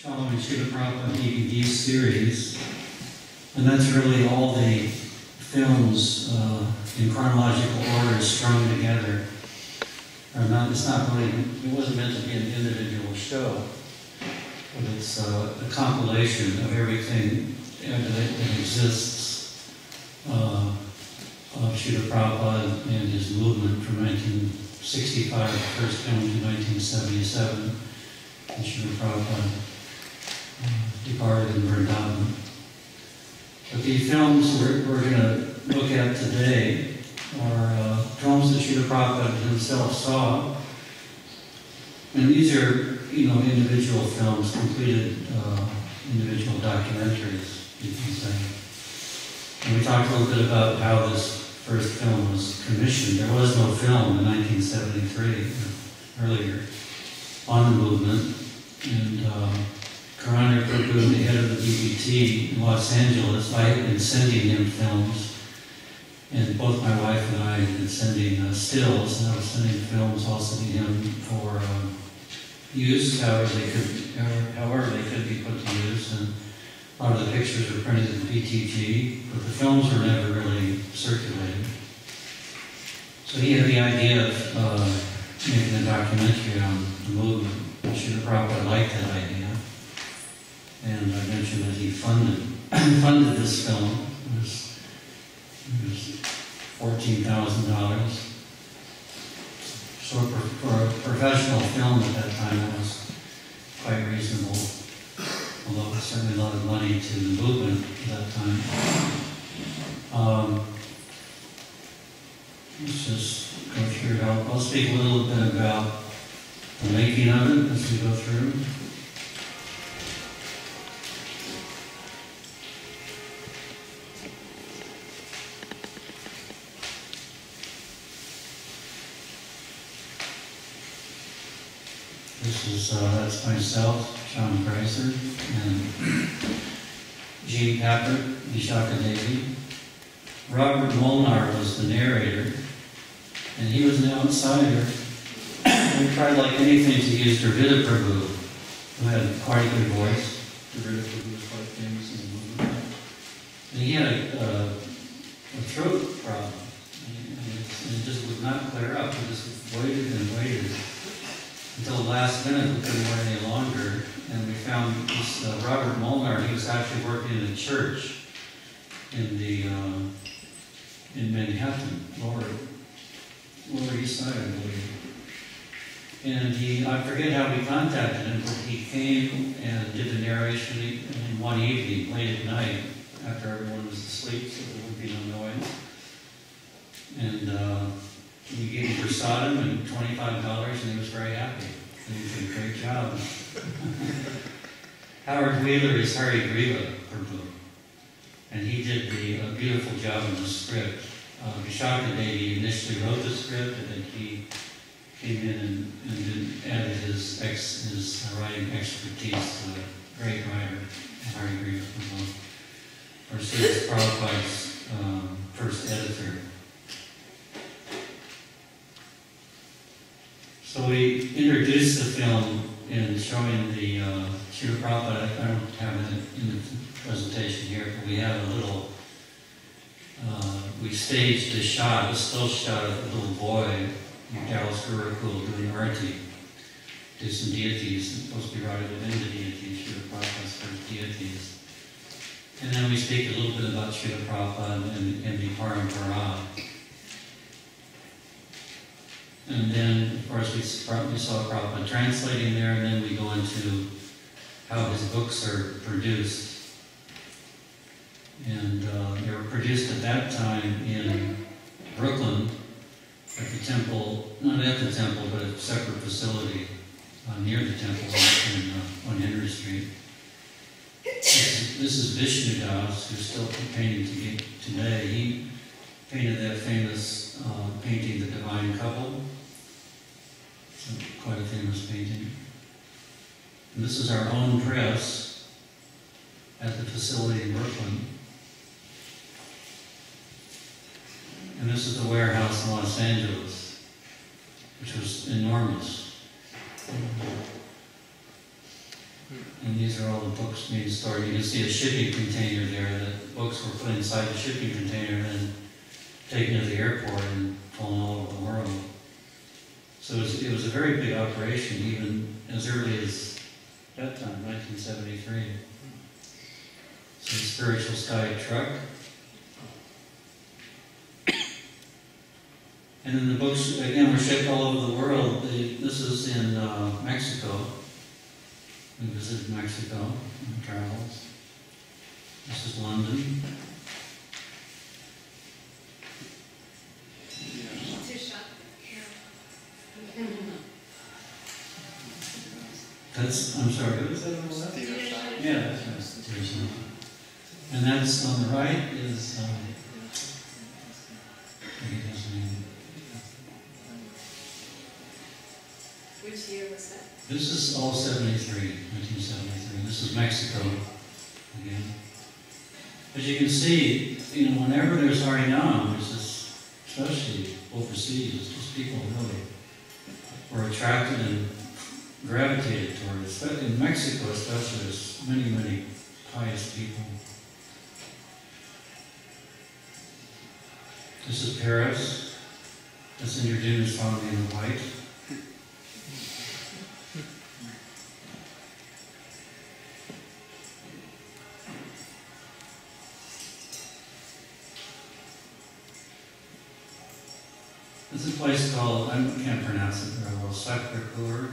Following Srila Prabhupada DVD series, and that's really all the films in chronological order strung together. It's not really, it wasn't meant to be an individual show, but it's a compilation of everything that exists of Srila Prabhupada and his movement from 1965, the first film, to 1977, and Srila Prabhupada departed in Vrindavan. But the films we're going to look at today films that Srila Prabhupada himself saw. And these are, individual films, completed individual documentaries, you can say. And we talked a little bit about how this first film was commissioned. There was no film in 1973, earlier, on the movement. And Yadubara Prabhu, the head of the BBT in Los Angeles, I had been sending him films. And both my wife and I had been sending stills, and I was sending films also to him for use, however they could be put to use. And a lot of the pictures were printed in PTG, but the films were never really circulated. So he had the idea of making a documentary on the movement. Srila Prabhupada liked that idea. And I mentioned that he funded this film. It was $14,000. So for a professional film at that time, that was quite reasonable. Although it was certainly a lot of money to the movement at that time. Let's just go through it. I'll speak a little bit about the making of it as we go through. That's myself, John Greiser, and Jean Pappert, Vishaka Devi. Robert Molnar was the narrator, and he was an outsider. We tried like anything to use Yadubara Prabhu, who had quite a good voice. Yadubara Prabhu was quite famous in the movement. And he had a throat problem, and it just would not clear up. He just waited and waited until the last minute. We couldn't wait any longer, and we found this Robert Molnar. He was actually working in a church in Manhattan, Lower East Side, I believe. And I forget how we contacted him, but he came and did the narration in one evening, late at night, after everyone was asleep, so there would be no noise. And we gave him prasadam and $25, and he was very happy. And he did a great job. Howard Wheeler is Hari Griva Prabhu, and he did a beautiful job in the script. Vishaka Devi initially wrote the script, and then he came in and added his writing expertise to a great writer, Hari Griva Prabhu. Or Srila Prabhupada's first editor. So we introduced the film in showing the Srila Prabhupada. I don't have it in the presentation here, but we have a little, we staged a shot, a still shot of a little boy in Dallas Gurukul doing arati to some deities, supposed to be right within the deities, Srila Prabhupada's first deities. And then we speak a little bit about Srila Prabhupada and the Parampara. And then, of course, we saw Prabhupada translating there, and then we go into how his books are produced. And they were produced at that time in Brooklyn, at the temple, not at the temple, but a separate facility near the temple on Henry Street. This is Vishnu Das, who's still painting today. He painted that famous painting, The Divine Couple. It's quite a famous painting. And this is our own press at the facility in Brooklyn. And this is the warehouse in Los Angeles, which was enormous. And these are all the books being stored. You can see a shipping container there. The books were put inside the shipping container and then taken to the airport and flown all over the world. So it was a very big operation, even as early as that time, 1973. So the Spiritual Sky truck. And then the books, again, were shipped all over the world. This is in Mexico. We visited Mexico in travels. This is London. That's, I'm sorry, what is that on the left? Yeah, that's right. And that's on the right is, I forget his name. Which year was that? This is all 73, 1973. This is Mexico again. As you can see, you know, whenever there's Harinam, there's this, especially overseas, just people really were attracted and gravitated toward it. In Mexico especially, there's many, many pious people. This is Paris. That's introduced found in white. There's a place called, I can't pronounce it very well, Sacré-Cœur.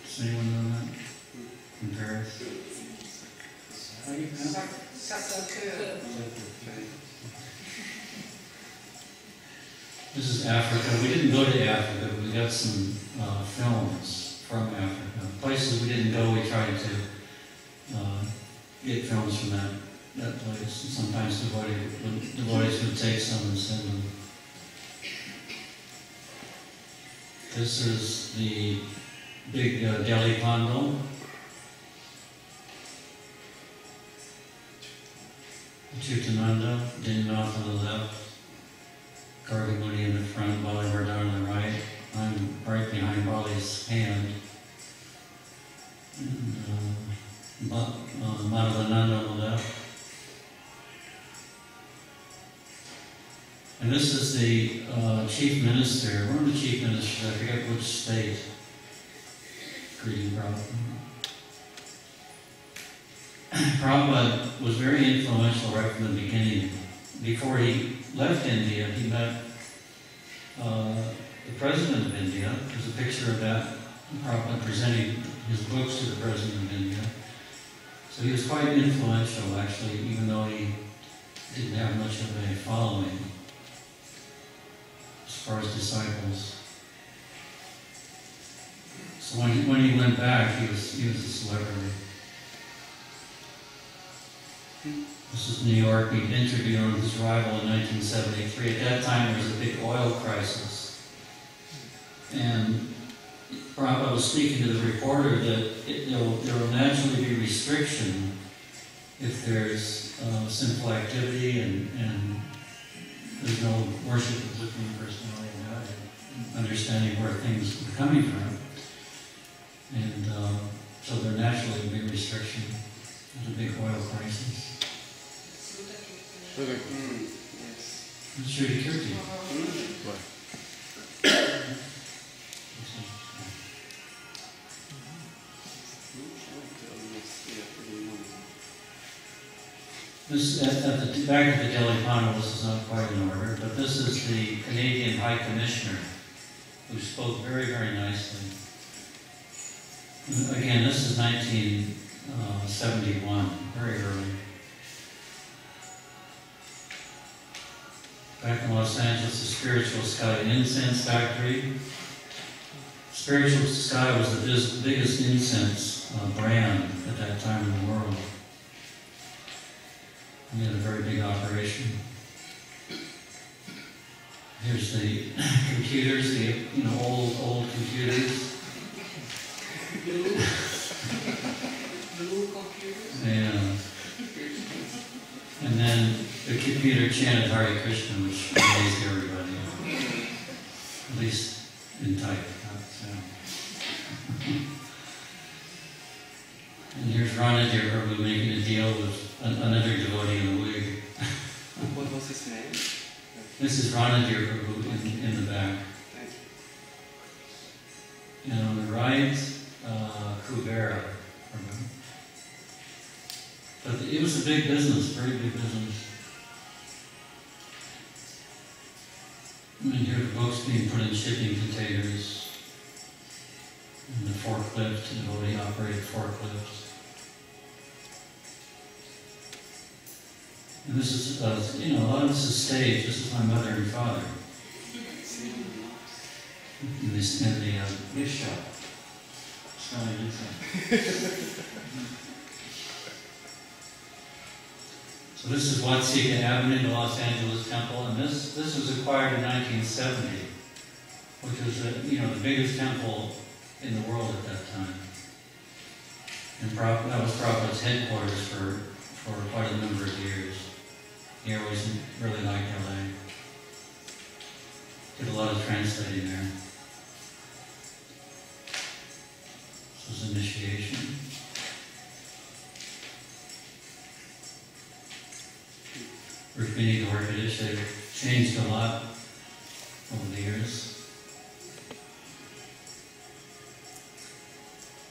Does anyone know that? In Paris? How do you pronounce it? Sacré-Cœur. This is Africa. We didn't go to Africa, but we got some films from Africa. Places we didn't go, we tried to get films from that place. And sometimes devotees would take some and send them. This is the big Delhi Pandal. Chutananda, Dinnath on the left, Gargamuni in the front, Bali Vardhan on the right. I'm right behind Bali's hand. And Madhavananda on the left. And this is the chief minister, one of the chief ministers, I forget which state. Greeting Prabhupada. Prabhupada was very influential right from the beginning. Before he left India, he met the president of India. There's a picture of that, Prabhupada presenting his books to the president of India. So he was quite influential, actually, even though he didn't have much of a following as far as disciples. So when he went back, he was a celebrity. This is New York. He interviewed on his arrival in 1973. At that time, there was a big oil crisis. And Prabhupada was speaking to the reporter that there will naturally be restriction if there's sinful activity and there's no worship of the Supreme Personality of God, and understanding where things are coming from. And so there naturally will be restriction. There's a big oil crisis. Yes. Shruti Kirti. This at the back of the Delhi panel. This is not quite in order, but this is the Canadian High Commissioner, who spoke very, very nicely. Again, this is 1971, very early. Back in Los Angeles, the Spiritual Sky Incense Factory. Spiritual Sky was the biggest incense brand at that time in the world. We had a very big operation. Here's the computers, the old computers. Blue computers? Yeah. And then the computer chanted Hare Krishna, which amazed everybody. At least in type, not sound. And here's Ranadir Prabhu making a deal with another devotee in a wig. What was his name? This is Ranadir Prabhu in the back. Thank you. And on the right, Kubera Prabhu. But it was a big business, very big business. And here the books being put in shipping containers. And the forklift, the devotee operated forklifts. And this is, a lot of this is staged. This is my mother and father. In the gift shop. Smelling incense. So this is Watsika Avenue, the Los Angeles Temple, and this was acquired in 1970, which was the biggest temple in the world at that time. And that was Prabhupada's headquarters for quite a number of years. He always really liked LA. Did a lot of translating there. This was initiation. Rukmini Dwarkadish, they've changed a lot over the years.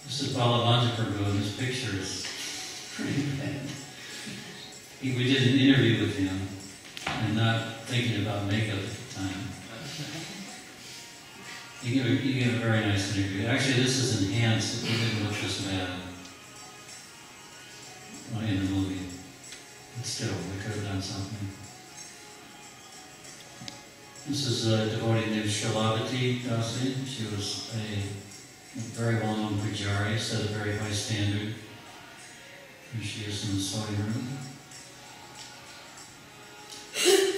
This is Balavanta Prabhu, and this picture is pretty bad. We did an interview with him, and not thinking about makeup at the time. He gave a very nice interview. Actually, this is enhanced. It didn't look this bad in the movie. But still, we could have done something. This is a devotee named Shalabati Dasi. She was a very well-known pujari, set a very high standard. And she is in the sewing room.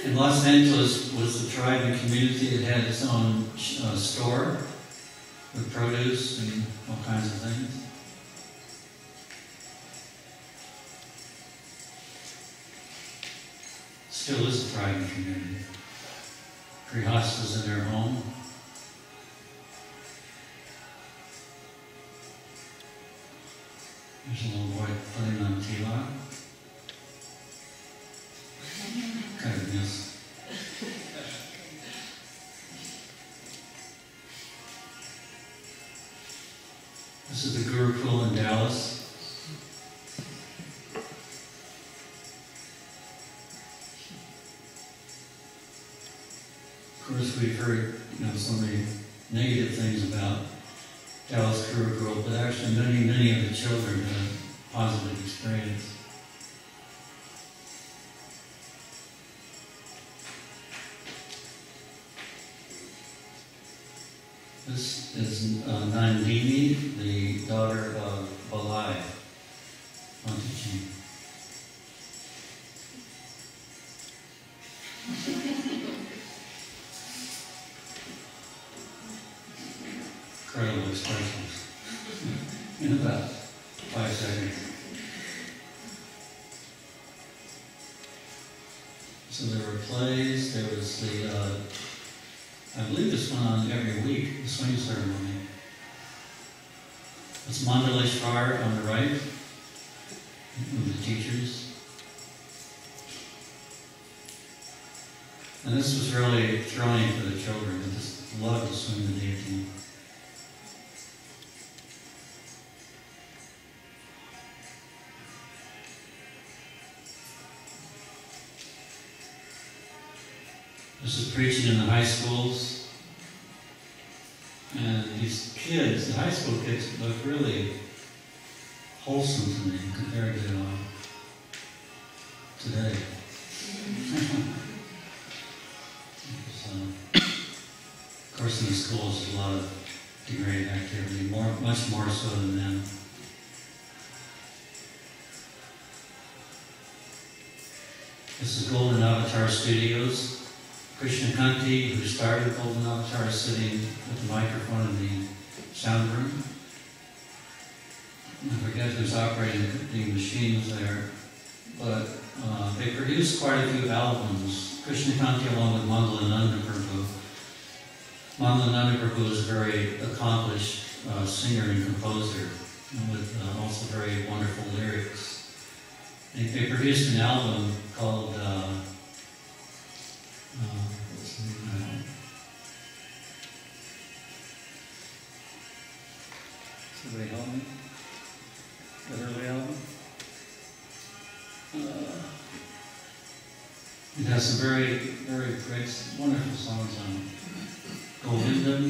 And Los Angeles was the tribe and community that had its own store with produce and all kinds of things. Still is a tribe and community. Grihastas in their home. There's a little boy putting on tilak. Kind of miss. This is the Gurukul in Dallas. Of course, we've heard so many negative things about Dallas Gurukul, but actually many of the children had a positive experience. This is Nandini, the daughter of Balai Montaji. Incredible expressions in about 5 seconds. So there were plays, there was the I believe this went on every week, the swing ceremony. It's Mandaleshwar on the right, the teachers. And this was really thrilling for the children. They just loved to swing the deity. This is preaching in the high schools. And these kids, the high school kids, look really wholesome to me compared to today. So, of course, in the schools, there's a lot of degrading activity, much more so than them. This is Golden Avatar Studios. Krishna Kanti, who started Golden Avatar, is sitting with the microphone in the sound room. I forget who's operating the machines there, but they produced quite a few albums. Krishna Kanti along with Mangalananda Prabhu. Mangalananda Prabhu is a very accomplished singer and composer, with also very wonderful lyrics. They produced an album called what's the name of it? Somebody help me? The early album? It has some very, very great, wonderful songs on it. Govindam,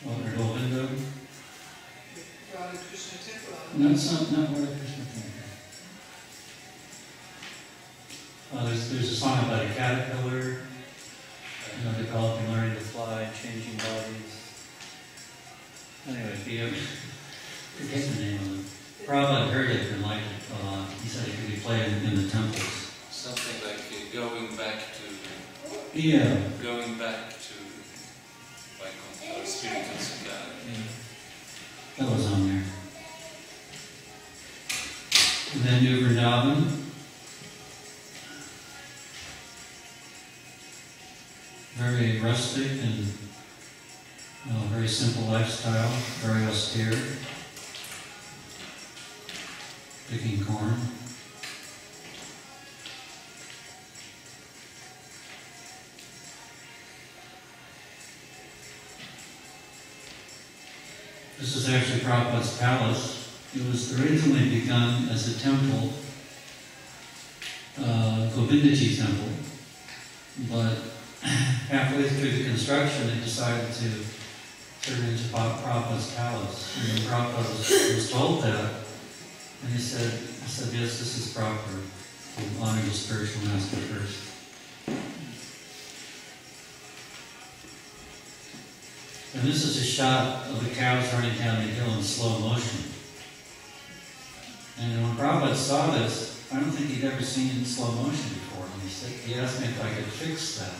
or Govindam. Radha Krishna Temple. No, it's not Radha Krishna Temple. There's a song about a caterpillar, developing, learning to fly, changing bodies. Anyway, forget the name of it. Prabhupada heard it and liked it a lot. He said it could be played in the temples. Something like going back to like spiritual supply. That was on there. And then New Vrindavan. Very rustic and very simple lifestyle, very austere. Picking corn. This is actually Prabhupada's palace. It was originally begun as a temple, Govindaji temple, but halfway through the construction they decided to turn it into Prabhupada's palace. And when Prabhupada was told that, and he said, yes, this is proper. We'll honor the spiritual master first. And this is a shot of the cows running down the hill in slow motion. And when Prabhupada saw this, I don't think he'd ever seen it in slow motion before. And he asked me if I could fix that.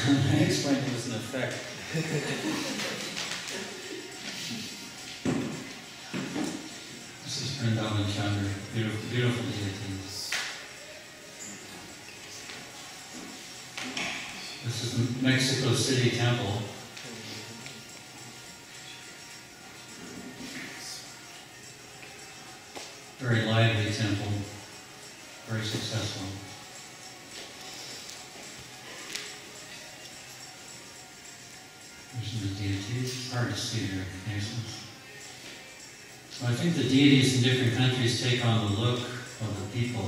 I explained it was an effect. This is Vrindavan Chandra, beautiful deities. This is the Mexico City Temple. Very lively temple, very successful. There's the deities. It's hard to see their faces. So I think the deities in different countries take on the look of the people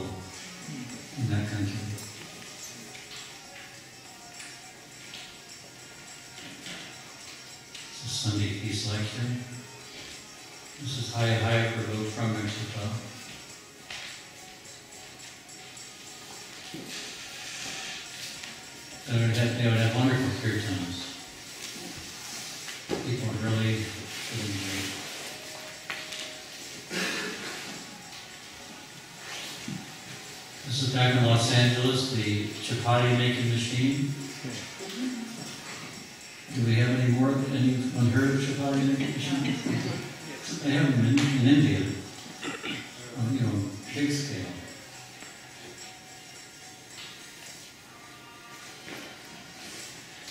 in that country. It's a Sunday Peace Lecture. This is HG Prabhu from Mexico. They would have wonderful kirtans. People would really enjoy. This is back in Los Angeles, the chapati making machine. Do we have any more? Anyone heard of chapati making machines? They have them in India, on, big scale.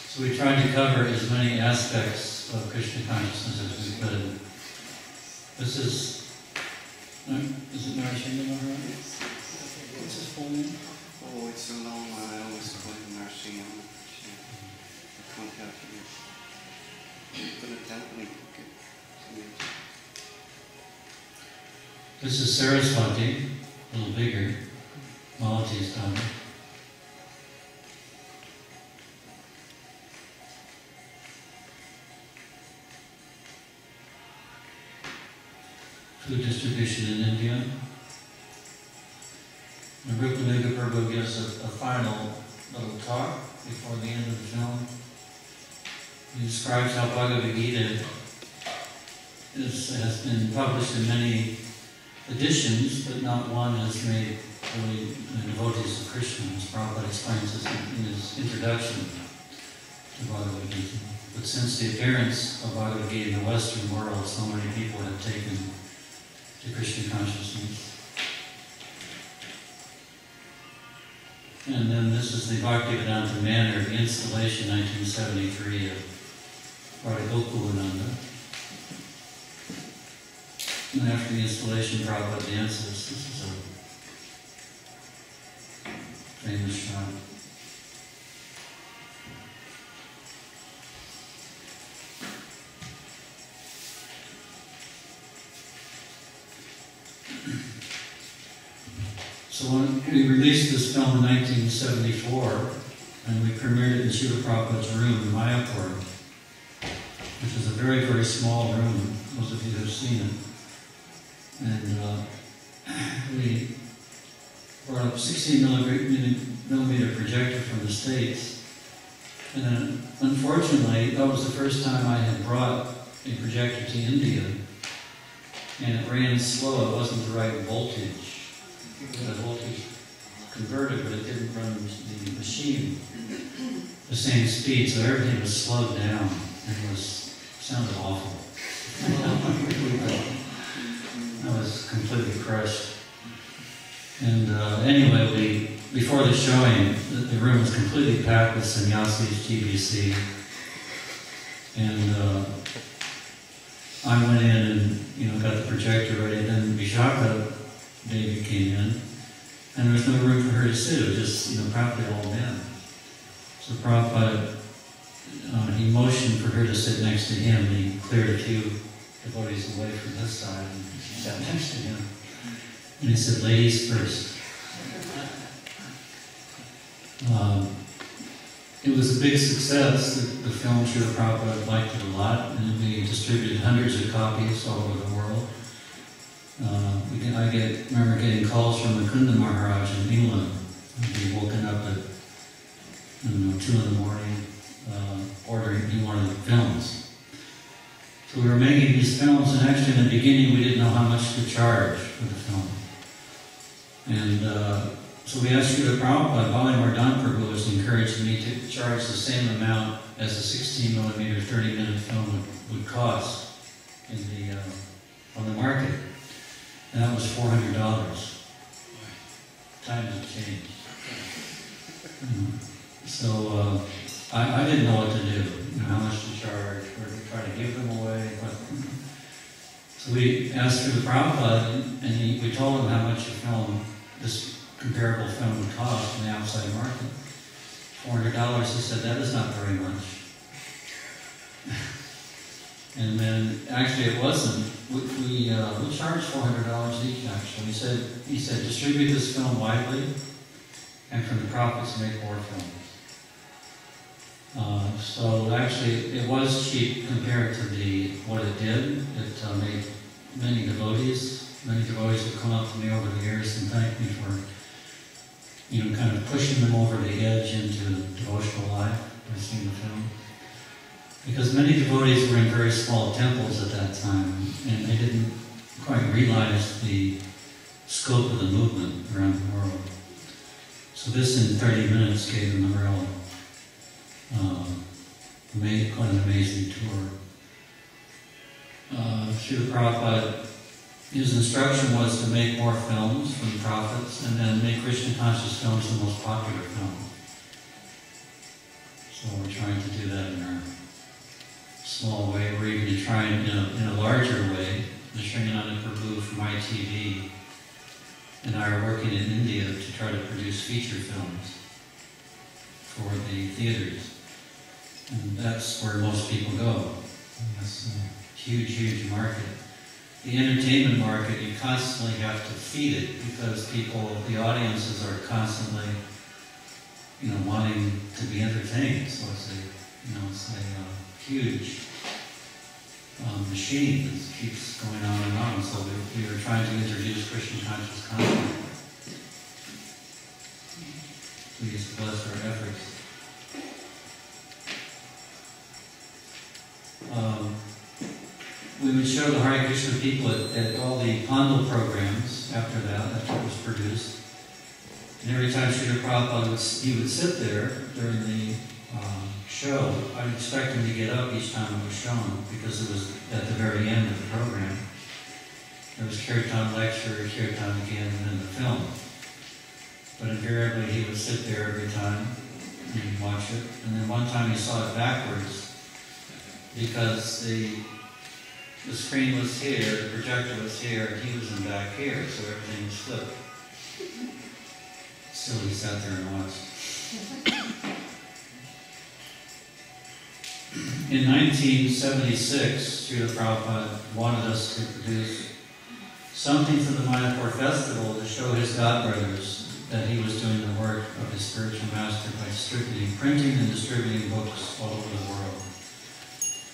So we tried to cover as many aspects of Krishna consciousness as we could. This is it Narashinga Maharaj? What's his full name? Oh, it's so long, I always call him Narashinga. I can't help you. Put a temple in pocket. This is Saraswati, a little bigger, Malati's daughter. Food distribution in India. And HG Prabhu gives a final little talk before the end of the film. He describes how Bhagavad Gita has been published in many editions, but not one has made really devotees of Krishna, as Prabhupada explains this in his introduction to Bhagavad Gita. But since the appearance of Bhagavad Gita in the Western world, so many people have taken to Krishna consciousness. And then this is the Bhaktivedanta Manor, the installation 1973 of Radhagokulananda. And after the installation, Prabhupada dances. This is a famous shot. So when we released this film in 1974, and we premiered it in Srila Prabhupada's room in Mayapur, which is a very, very small room, most of you have seen it. And we brought up 16 millimeter projector from the States And then, unfortunately, that was the first time I had brought a projector to India, and it ran slow. It wasn't the right voltage. It had a voltage converter, but it didn't run the machine the same speed, so everything was slowed down and sounded awful. I was completely crushed. And anyway, before the showing, the room was completely packed with sannyasis, GBC, and I went in and got the projector ready. And then Vishaka Devi came in, and there was no room for her to sit. It was just practically all men. So Prabhupada, he motioned for her to sit next to him, and he cleared a few devotees away from this side, and she sat next to him. And he said, "Ladies first." It was a big success. The film, Srila Prabhupada liked it a lot, and we distributed hundreds of copies all over the world. I remember getting calls from the Kunda Maharaj in England. He'd be woken up at 2 in the morning, ordering he wanted the films. So we were making these films, and actually in the beginning we didn't know how much to charge for the film. And so we asked Srila Prabhupada, Yadubara Prabhu was encouraging me to charge the same amount as a 16mm, 30-minute film would cost on the market. And that was $400. Times have changed. So I didn't know what to do, how much to charge, or to try to give them away. So we asked for the Prabhupada, and we told him how much a film, this comparable film, would cost in the outside market. $400. He said, "That is not very much." And then, actually, it wasn't. We charged $400 each. Actually, he said, "Distribute this film widely, and from the profits make more films." So actually, it was cheap compared to what it did. It made many devotees. Many devotees have come up to me over the years and thanked me for, kind of pushing them over the edge into devotional life by seeing the film. Because many devotees were in very small temples at that time, and they didn't quite realize the scope of the movement around the world. So this, in 30 minutes, gave them a real, quite an amazing tour. Srila Prabhupada, his instruction was to make more films from the prophets, and then make Krishna conscious films the most popular film. So we're trying to do that in our small way. We're even trying in a larger way. The Srinivasa Prabhu from ITV and I are working in India to try to produce feature films for the theaters. And that's where most people go. That's a huge, huge market. The entertainment market, you constantly have to feed it because the audiences are constantly, wanting to be entertained. So it's a huge machine that keeps going on and on. So we were trying to introduce Krishna conscious content. Please bless our efforts. We would show the Hare Krishna people at all the Pandal programs after it was produced. And every time Srila Prabhupada would sit there during the show, I'd expect him to get up each time it was shown, because it was at the very end of the program. There was kirtan lecture, kirtan again, and then the film. But invariably he would sit there every time and watch it. And then one time he saw it backwards, because the screen was here, the projector was here, and he was in back here, so everything was flipped. So he sat there and watched. In 1976, Srila Prabhupada wanted us to produce something for the Mayapur festival to show his godbrothers that he was doing the work of his spiritual master by printing and distributing books all over the world.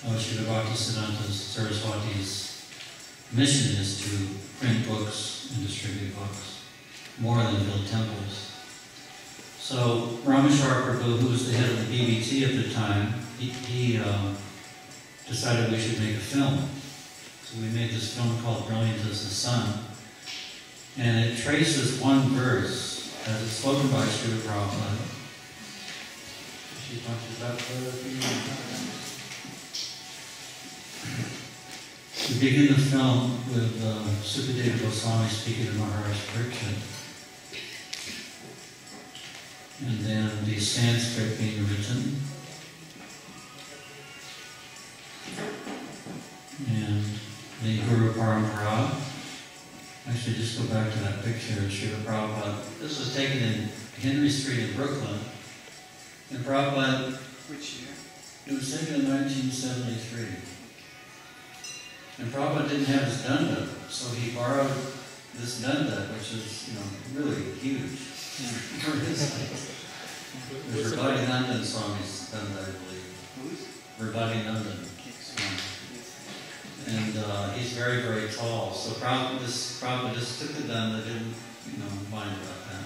Srila Bhaktisiddhanta Saraswati's mission is to print books and distribute books, more than build temples. So Rameshwar Prabhu, who was the head of the BBT at the time, he decided we should make a film. So we made this film called Brilliant as the Sun. And it traces one verse as it's spoken by Srila Prabhupada. She punches up for a few minutes. We begin the film with Sukadeva Goswami speaking to Maharaj Parikshit. And then the Sanskrit being written. And the Guru Parampara. Actually, just go back to that picture of Srila Prabhupada. This was taken in Henry Street in Brooklyn. And Prabhupada, Which year? it was taken in 1973. And Prabhupada didn't have his danda, so he borrowed this danda, which is, really huge for his size. It was Rabadinandan Swami's danda, I believe. Who's? Rabadinandan. And he's very, very tall. So Prabhupada just took the danda, didn't, mind about that.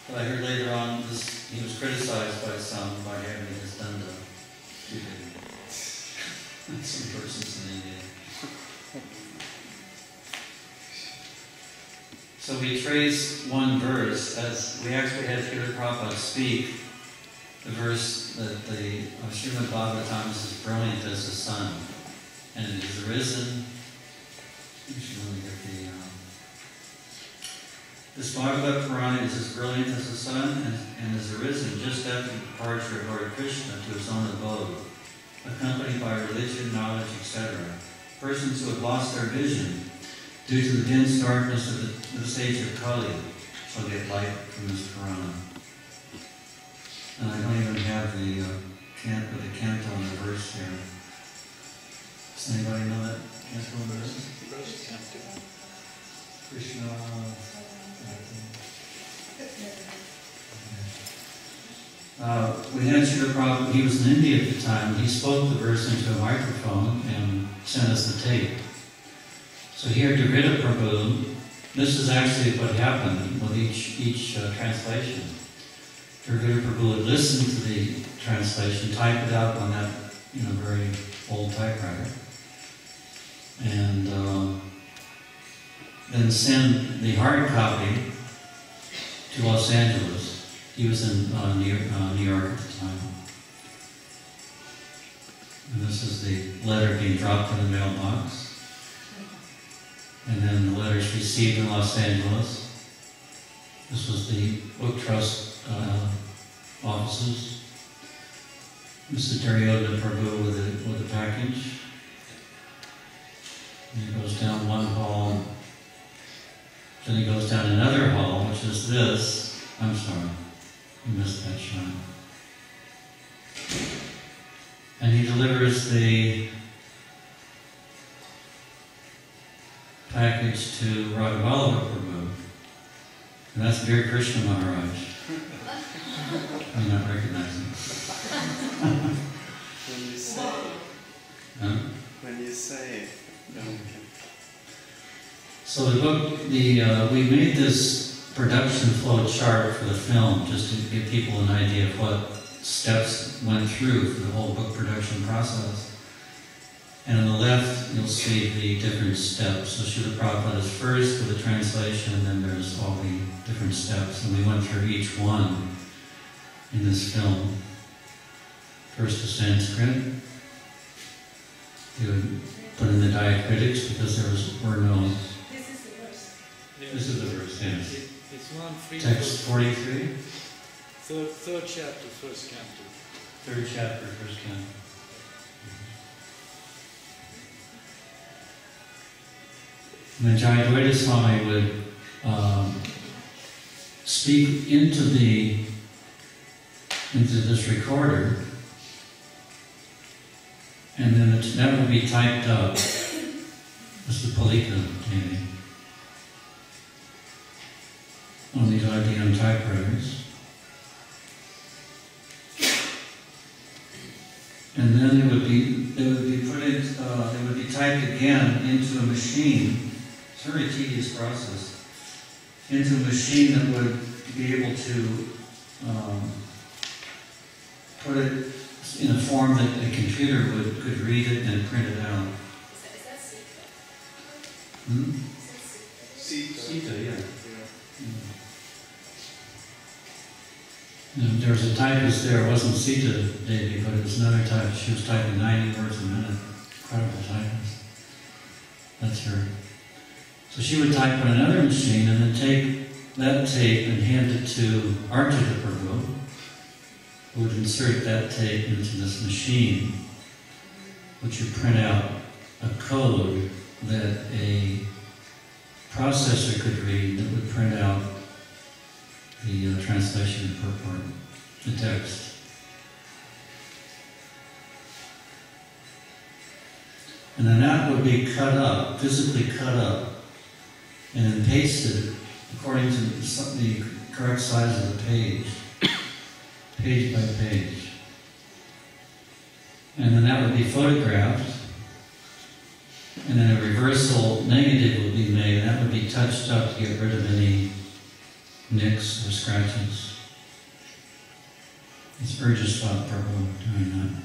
But I heard later on, he was criticized by some by having his danda too big. Some persons in India. So we trace one verse, as we actually had Srila Prabhupada speak, the verse that the Srimad Bhagavatam is as brilliant as the sun, and it is arisen. You should really get this Bhagavad Purana is as brilliant as the sun and is arisen just after the departure of Lord Krishna to his own abode, accompanied by religion, knowledge, etc. Persons who have lost their vision due to the dense darkness of the stage of Kali shall get light from this Purana. And I don't even have the canto and the verse here. Does anybody know that canto and the verse? Krishna. We had Srila Prabhupada, he was in India at the time, he spoke the verse into a microphone and sent us the tape. So here, Yadubara Prabhu, this is actually what happened with each translation. Yadubara Prabhu would listen to the translation, type it out on that, very old typewriter, and then send the hard copy to Los Angeles. He was in New York at the time. And this is the letter being dropped in the mailbox. And then the letters received in Los Angeles. This was the book trust offices. Mr. Duryodhana Prabhu with the package. And it goes down one hall. Then it goes down another hall, which is this. I'm sorry, you missed that shot. And he delivers the package to Radhavallabha Prabhu. And that's Dear Krishna Maharaj. I'm not recognizing. When you say, Huh? when you say, So the book, we made this production flow chart for the film just to give people an idea of what steps went through for the whole book production process. And on the left, you'll see the different steps. So Srila Prabhupada is first with the translation, and then there's all the different steps. And we went through each one in this film. First the Sanskrit. He would put in the diacritics because there were no... This is the verse. This is the verse, yes. It's 1, 3, Text 43. third chapter, first canto. Third chapter, first canto. And then Jayadvaita Swami would speak into this recorder, and then that would be typed up. This is Palika, maybe, on these IBM typewriters. And then it would be typed again into a machine. It's a very tedious process. Into a machine that would be able to put it in a form that a computer could read it and print it out. Is that Sita? Hmm? Sita. Sita, yeah. Yeah. And there was a typist there. It wasn't Sita Devi, but it was another typist. She was typing 90 words a minute. Incredible typist. That's her. So she would type on another machine and then take that tape and hand it to HG Prabhu, who would insert that tape into this machine, which would print out a code that a processor could read that would print out the translation purport, the text. And then that would be cut up, physically cut up, and then pasted according to the correct size of the page, page by page. And then that would be photographed, and then a reversal negative would be made, and that would be touched up to get rid of any nicks or scratches. It's Urjaswat Prabhu doing that.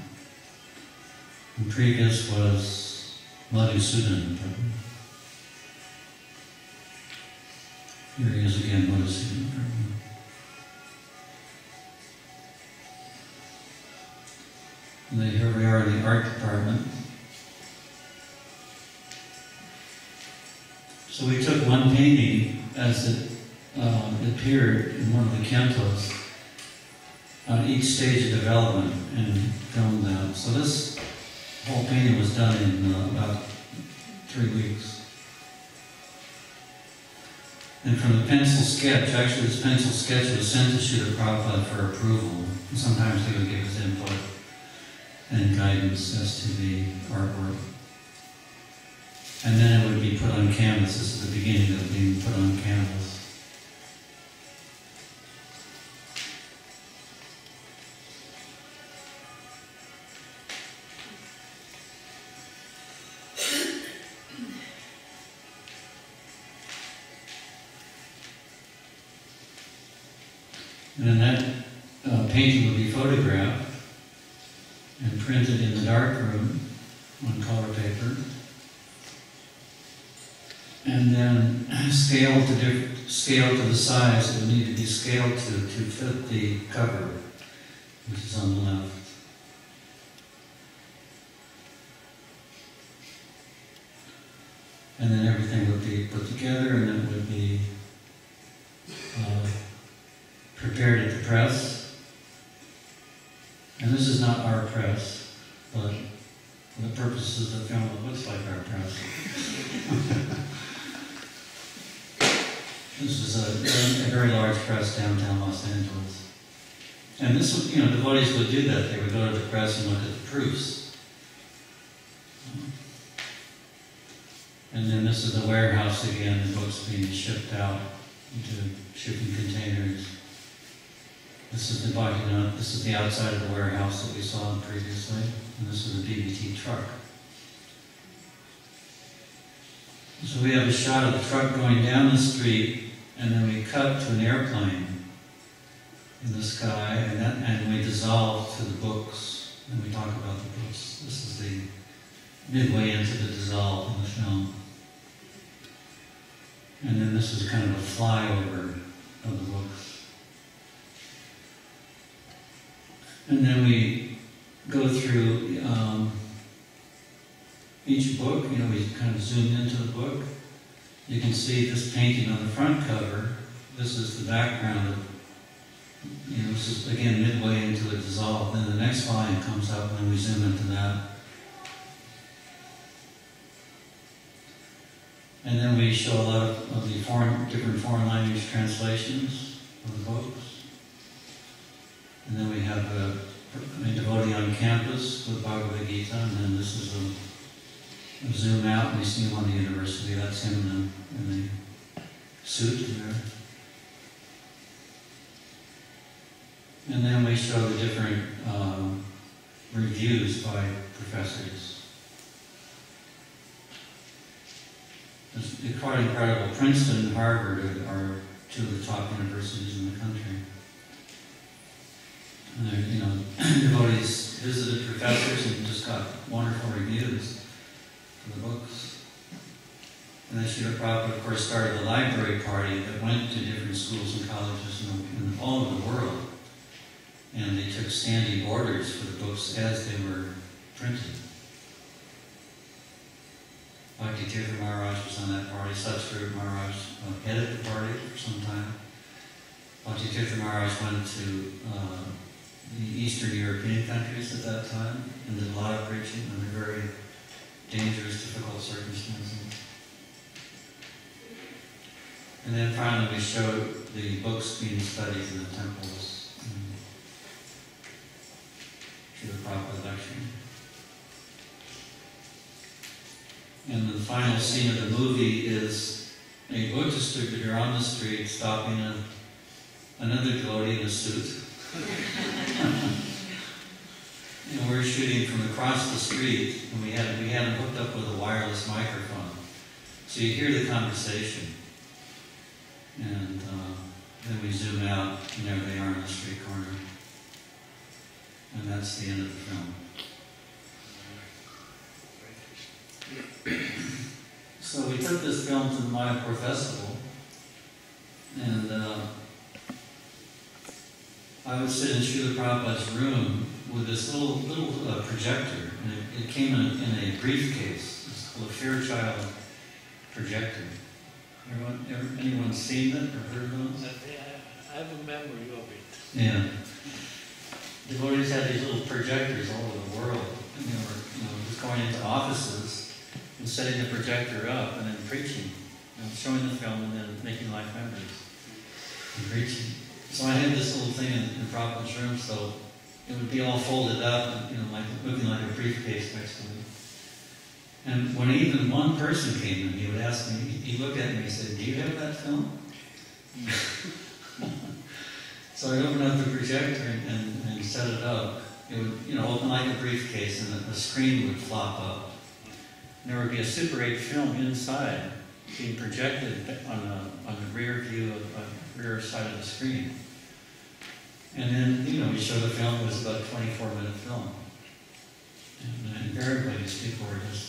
And previous was Madhusudan Prabhu. Here he is again, Madhusudan Prabhu. And then here we are in the art department. So we took one painting as it appeared in one of the cantos on each stage of development and filmed that. So this whole painting was done in about 3 weeks. And from the pencil sketch, actually this pencil sketch was sent to Srila Prabhupada for approval. And sometimes he would give his input and guidance as to the artwork. And then it would be put on canvas. This is the beginning of it being put on canvas. And then that painting would be photographed and printed in the darkroom on color paper, and then scaled to the size it would need to be scaled to fit the cover, which is on the left. And then everything would be put together, and it would be prepared at the press. And this is not our press, but for the purposes of the film, it looks like our press. This is a very large press downtown Los Angeles. And this would, devotees would do that. They would go to the press and look at the proofs. And then this is the warehouse again, the books being shipped out into shipping containers. This is this is the outside of the warehouse that we saw previously, and this is a BBT truck. So we have a shot of the truck going down the street, and then we cut to an airplane in the sky, and we dissolve to the books, and we talk about the books. This is the midway into the dissolve in the film. And then this is kind of a flyover of the books. And then we go through each book, we kind of zoom into the book. You can see this painting on the front cover. This is the background of, this is again midway into a dissolve. Then the next volume comes up and we zoom into that. And then we show a lot of the different foreign language translations of the books. And then we have a devotee on campus with Bhagavad Gita, and then this is a zoom out, and we see him on the university. That's him in the suit there. And then we show the different reviews by professors. It's quite incredible. Princeton and Harvard are two of the top universities in the country. And there, devotees visited professors and just got wonderful reviews for the books. And then Srila Prabhupada, of course, started a library party that went to different schools and colleges in all over the world. And they took standing orders for the books as they were printed. Bhakti Tirtha Maharaj was on that party. Satsvarupa Maharaj headed the party for some time. Bhakti Tirtha Maharaj went to the Eastern European countries at that time and did a lot of preaching under very dangerous, difficult circumstances. And then finally we showed the books being studied in the temples. Srila Prabhupada lecturing. And the final scene of the movie is a book distributor on the street stopping another devotee in a suit. We're shooting from across the street, and we had him hooked up with a wireless microphone. So you hear the conversation. And then we zoom out, and there they are in the street corner. And that's the end of the film. So we took this film to the Mayapur Festival, and I would sit in Srila Prabhupada's room with this little projector, and it came in a briefcase. It's called a Fairchild projector. Anyone seen it or heard of it? I have a memory of it. Yeah. Devotees had these little projectors all over the world, and they were just going into offices and setting the projector up and then preaching, showing the film and then making life memories and preaching. So I had this little thing in Prabhupada's room, so it would be all folded up, looking like a briefcase next to me. And when even one person came in, he would ask me, he'd look at me and say, "Do you have that film?" So I opened up the projector and set it up. It would, open like a briefcase, and the screen would flop up. And there would be a Super 8 film inside, being projected on the rear view of rear side of the screen. And then, we showed the film. It was about a 24-minute film. And invariably, these people were just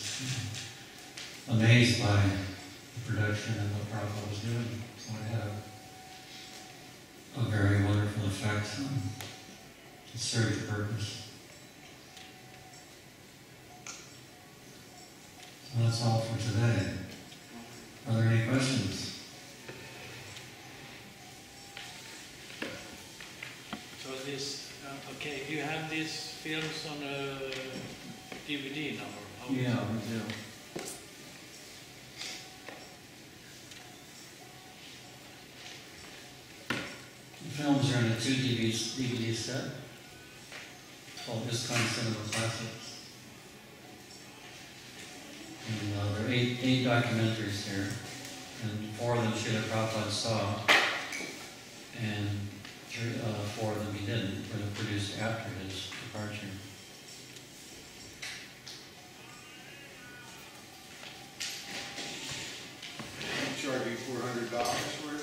amazed by the production and what Prabhupada was doing. So it had a very wonderful effect. It served the purpose. So that's all for today. Are there any questions? So this, okay, you have these films on a DVD now? Or how? Yeah, we do. The films are in a 2 DVD set called ISKCON Cinema Classics. And there are 8 documentaries here, and 4 of them Srila Prabhupada saw, and 4 of them he didn't, were produced after his departure. Charge you $400 for it?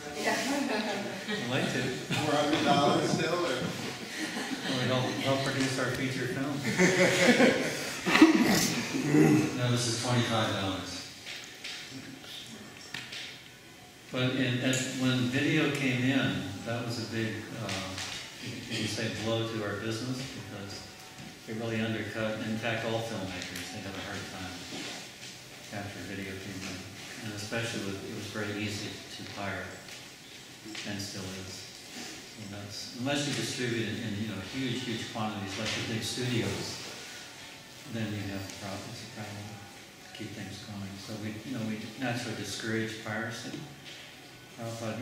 I'd like to. $400 still? Or? Well, we help produce our feature film. No, this is $25. But when video came in, that was a big, you can say, blow to our business, because it really undercut. In fact, all filmmakers, they have a hard time after video came in. And especially it was very easy to pirate, and still is. And unless you distribute it in huge quantities like the big studios, then you have the problems to keep things going. So we naturally discourage piracy. Prabhupada,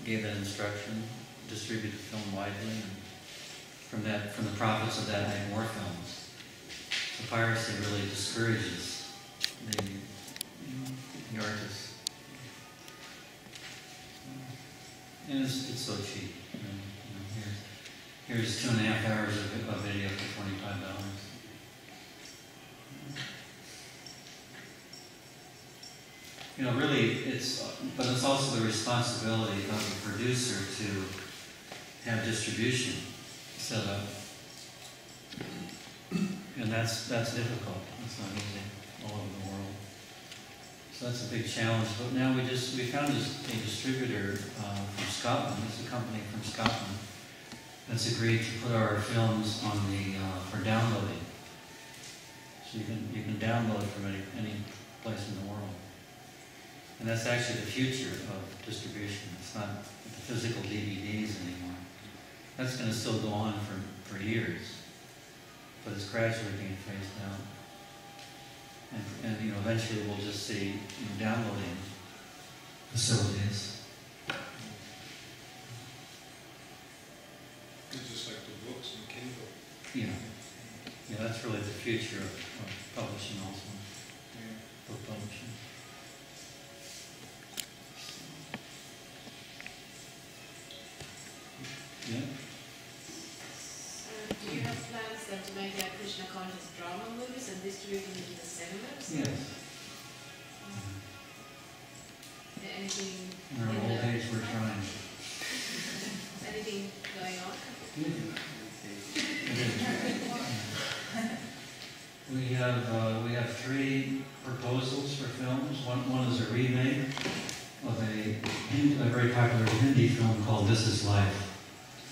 gave that instruction, distribute the film widely, and from the profits of that, make more films. So piracy really discourages the artists. And it's so cheap. Here's 2.5 hours of video for $25. Really, but it's also the responsibility of the producer to have distribution set up. And that's difficult. It's not easy all over the world. So that's a big challenge. But now we found a distributor from Scotland. It's a company from Scotland that's agreed to put our films on for downloading. So you can download from any place in the world. And that's actually the future of distribution. It's not the physical DVDs anymore. That's going to still go on for years, but it's gradually being phased out. And eventually we'll just see downloading facilities. It's just like the books and Kindle. Yeah, that's really the future of publishing also, book publishing. Yeah. Do you have plans then to make Krishna conscious drama movies and distribute them into the cinemas? Yes. Anything In our old age, we're trying. Anything going on? We have 3 proposals for films. One is a remake of a very popular Hindi film called This Is Life.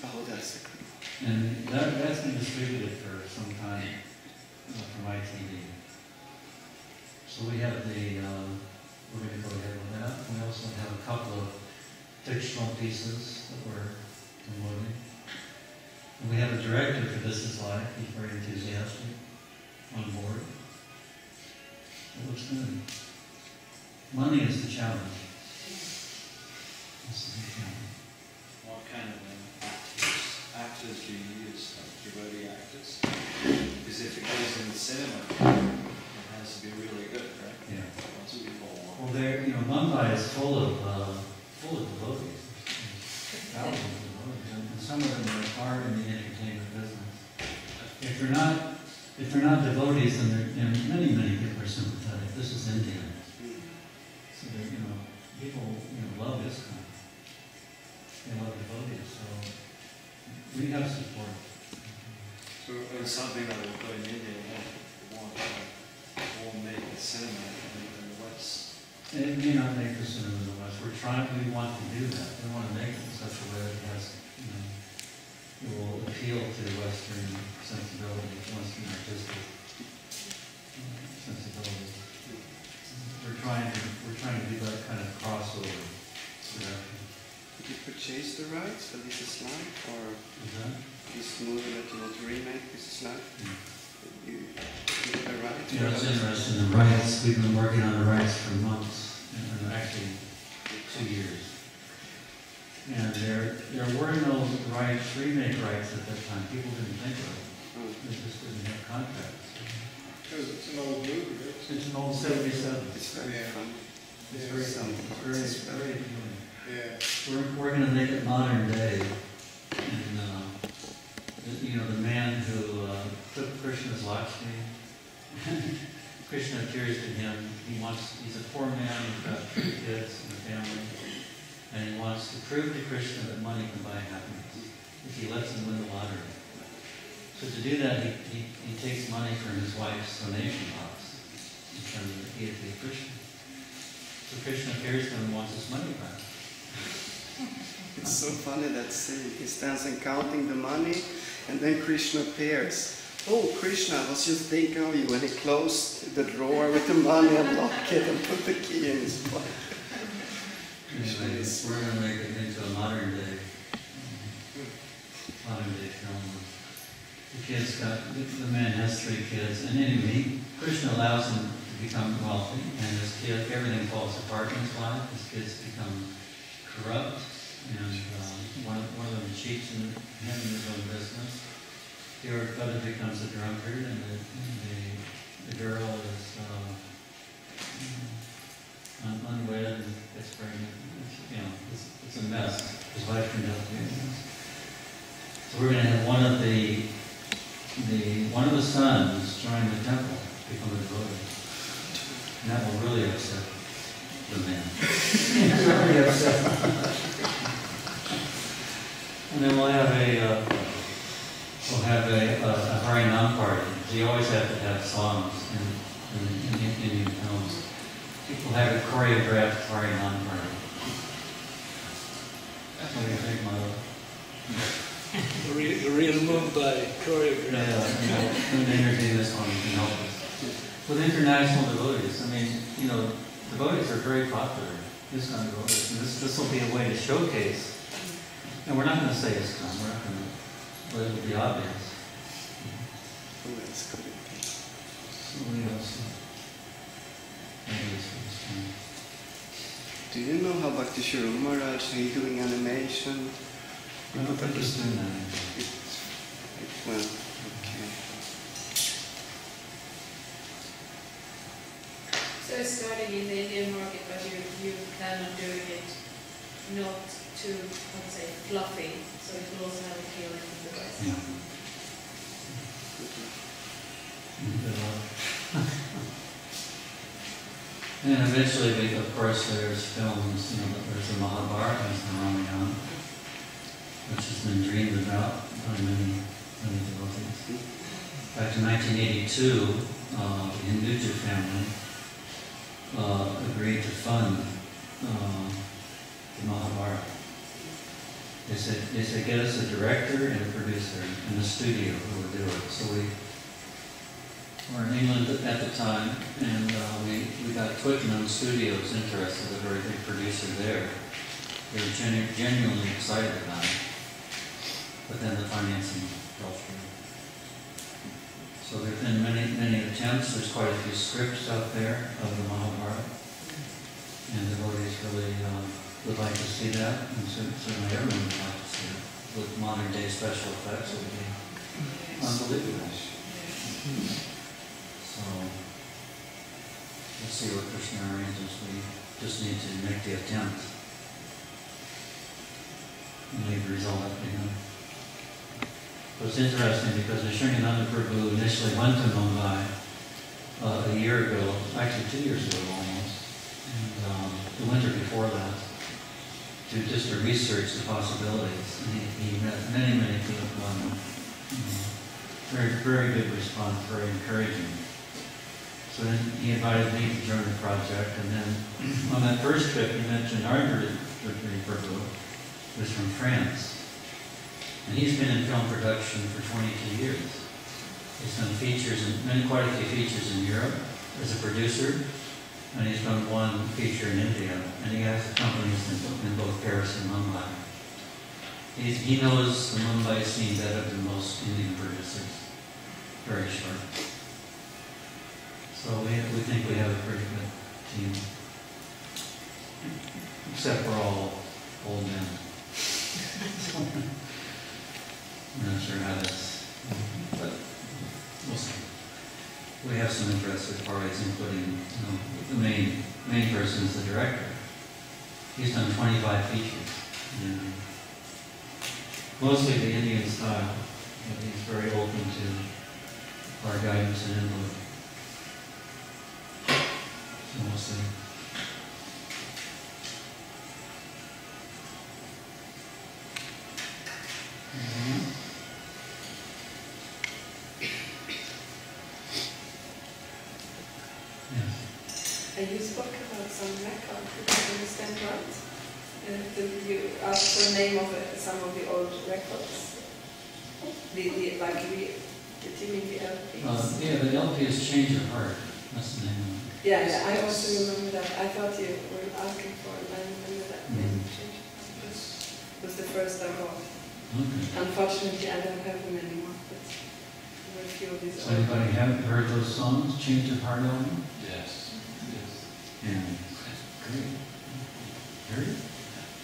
Oh, that's a good one. And that's been distributed for some time from ITV. So we have we're going to go ahead with that. We also have a couple of fictional pieces that we're promoting. And we have a director for This Is Life. He's very enthusiastic, on board. It looks good. Money is the challenge. This is the challenge. What kind of actors do you use, like devotee actors? Because if it goes in the cinema, it has to be really good, right? Yeah. Lots of people want. Well, Mumbai is full of devotees. Thousands of devotees, and some of them are in the entertainment business. If they're not devotees, then many people are sympathetic. This is India, so people love this kind. They love devotees, so we have support. So it's something that will go in India won't make the cinema in the West. It may not make the cinema in the West. We want to do that. We want to make it in such a way that it has, it will appeal to Western sensibility, Western artistic sensibility. We're trying to do that kind of crossover production. Did you purchase the rights for This Is Life, or Is that? this movie that you want to remake, This Is Life? You get the rights? It's interesting. The rights, we've been working on the rights for months, and actually 2 years. And there were no remake rights at that time. People didn't think of it. They just didn't have contracts. Because it's an old movie, right? It's an old 77. It's very Yeah. fun. It's very appealing. Yeah. We're going to make it modern day. And, the man who took Krishna's Lakshmi, Krishna appears to him. He's a poor man, he's got 3 kids and a family, and he wants to prove to Krishna that money can buy happiness if he lets him win the lottery. So to do that, he takes money from his wife's donation box in front of the deity of Krishna. So Krishna appears to him and wants his money back. It's so funny that scene. He stands and counting the money, and then Krishna appears. Oh, Krishna, I was just thinking of you when he closed the drawer with the money and locked it and put the key in his pocket. Anyway, we're going to make it into a modern day film. The man has 3 kids, and anyway, Krishna allows him to become wealthy, and everything falls apart in his life. His kids become corrupt, and one of them cheats him in his own business. The other becomes a drunkard, and the girl is unwed and gets pregnant. It's a mess. His wife turned out to be a mess. So we're going to have one of the sons join the temple, become a devotee. And that will really upset the man. Really upset. And then we'll have a Harinam party. You always have to have songs in Indian films. People have it choreographed right on part. What do you think, Mother? Real moved by choreography. Yeah, I'm going to interview this one, you can help us. With international devotees, I mean, you know, devotees are very popular, ISKCON devotees, and this will be a way to showcase. And we're not going to say ISKCON, we're not going to, but it will be obvious. Oh, that's good. So what else? Maybe it's for this one. Do you know how Bhakti Shiruma Maharaj is doing animation? I don't think he's doing that. Well, okay. So it's starting in the Indian market, but you plan on doing it not too, let's say, fluffy, so it will also have a feeling in the West. Yeah. And eventually, of course, there's films, you know, there's the Mahabharata, there's the Ramayana, which has been dreamed about by many devotees. Back in 1982, the Hinduja family agreed to fund the Mahabharata. They said, get us a director and a producer and a studio who would do it. So we were in England at the time, and we got Twickenham Studios interested, a very big producer there. They were genuinely excited about it. But then the financing fell through. So there have been many attempts. There's quite a few scripts out there of the Mahabharata. And devotees really would like to see that, and certainly everyone would like to see it. With modern day special effects, it would be unbelievable. So, let's see what Krishna arranges. We just need to make the attempt. And leave the result up to him. But it's interesting because the HG Yadubara Prabhu initially went to Mumbai a year ago, actually 2 years ago almost, and the winter before that, to research the possibilities. And he met many people on very good response, very encouraging. So then he invited me to join the project, and then on that first trip he mentioned Yadubara Prabhu, who was from France. And he's been in film production for 22 years. He's done features, quite a few features in Europe as a producer, and he's done one feature in India, and he has companies in both Paris and Mumbai. He knows the Mumbai scene better than most Indian producers. Very sharp. So we think we have a pretty good team. Except we're all old men. I'm not sure how that's, but we'll see. We have some interested parties, including the main person is the director. He's done 25 features, and mostly the Indian style, but he's very open to our guidance and input. So we'll see. You spoke about some record, did I understand right? You asked for the name of some of the old records. The tuning the LPs. Yeah, the LP is Change of Heart. That's the name of it. Yeah, I also remember that. I thought you were asking for it. I remember that. Change of Heart. It was the first I bought. Okay. Unfortunately, I don't have them anymore, but there were a few of these. So anybody haven't heard those songs, Change of Heart album? Yes. Yeah. Great. Heard it?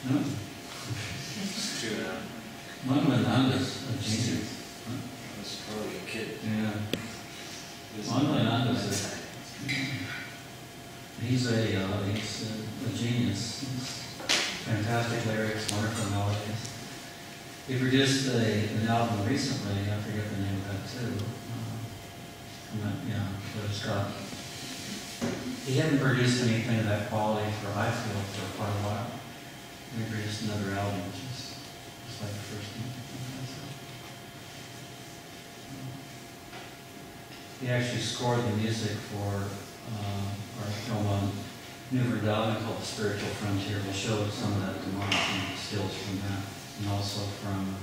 No? It's true now. Mangalananda's a genius. I was probably a kid. Yeah. Mangalananda's he's a genius. He's fantastic lyrics, wonderful melodies. He produced an album recently, I forget the name of that too. But it's got, he hadn't produced anything of that quality I feel, for quite a while. He produced another album, which is just like the first one. He actually scored the music for our film on New Vrindavan called The Spiritual Frontier. We'll show some of that tomorrow, some stills from that, and also from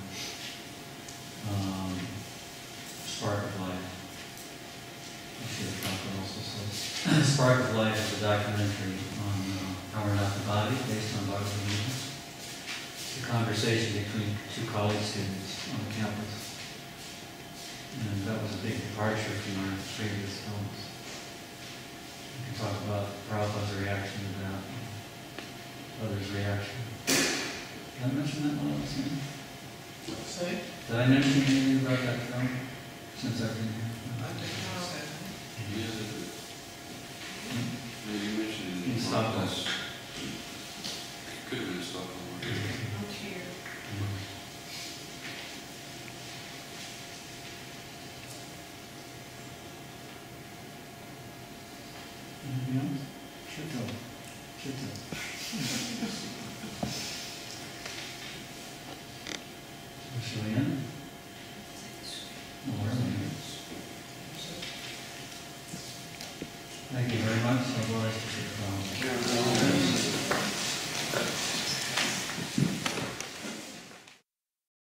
Spark of Life. I should have talked also says. Spark of Life is a documentary on how we're not the body, based on Bhagavad Gita. It's a conversation between two college students on the campus. And that was a big departure from our previous films. We can talk about Prabhupada's reaction to that, others' reaction. Did I mention that while I was here? Sorry? Did I mention anything about that film since I've been here? I think you said. You mentioned In Stockholm. Could have been in Stockholm. Not here. Anything else? Shito. Shall we end? No, we're ending. Thank you very much. Otherwise,